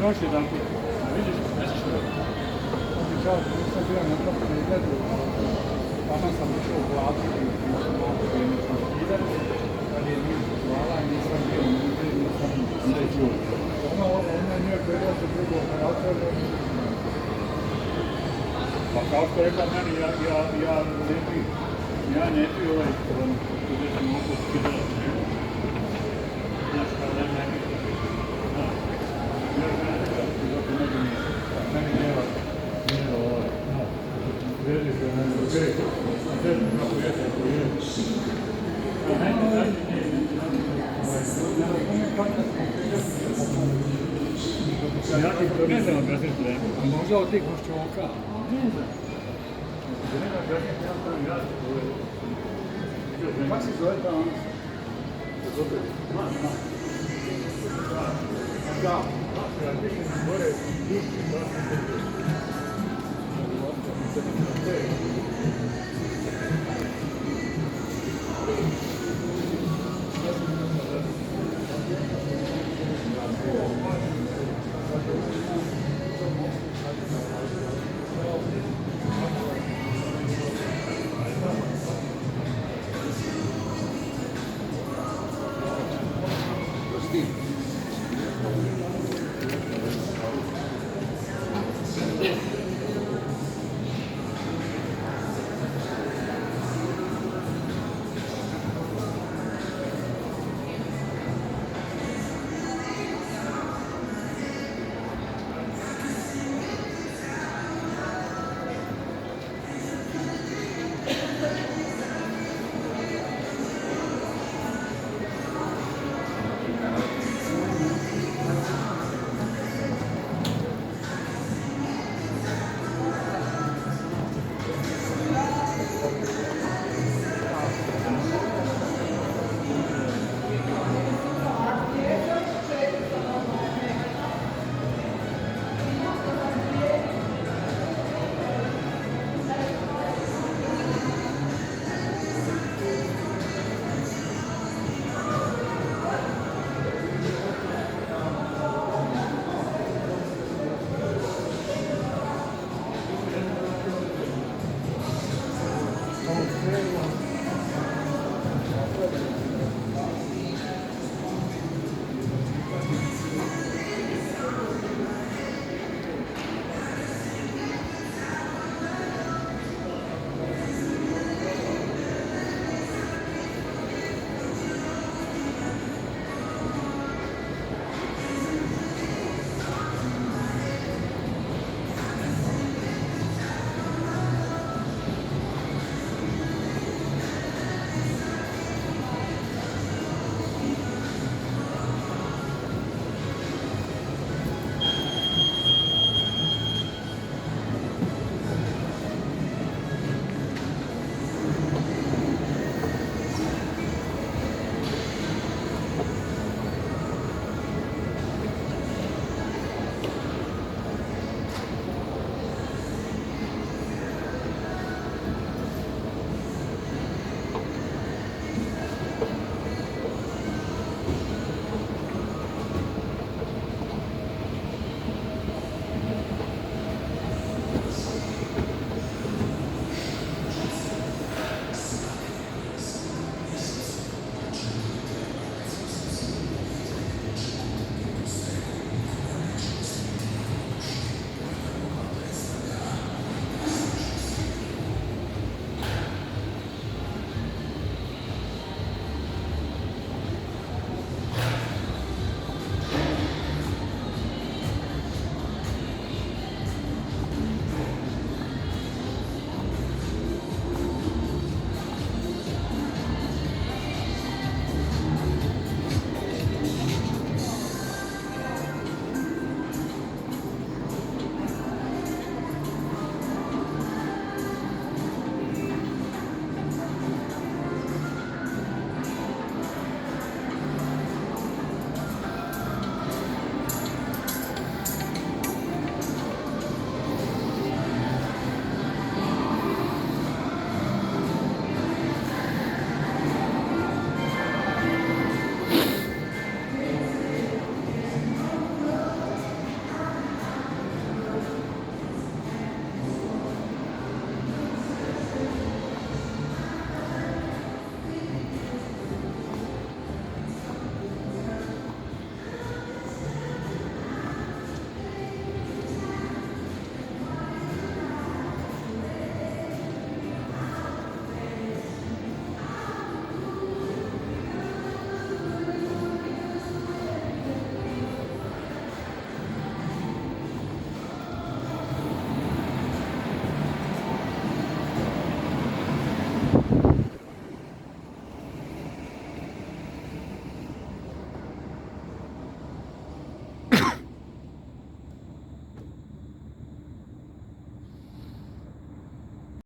Još jedan put. Vidiš, nešto je. Čao, nisam bio na tom pregledu. Tamo sam išao u Vladu i nisam malo vrijeme transpirati. Kad je njih zvala, nisam bio unutra i nisam sve čuo. Ona nije predlače drugu operaciju. Pa kao što je rekla meni, ja ne bi ovaj koronu. Gdje sam mogu skidati. Znaš, kao da ne bi. Meni nije ovo, vidi se, ne znam, okej, sve smo kako jeste, ako je. Ja ti to ne znam objasniti, ne? Možda od tih mošćovka? Ne znam. Ne znam objasniti, ja sam ja. Kako se zove ta ona? Da. Ja mislim gore duški, da se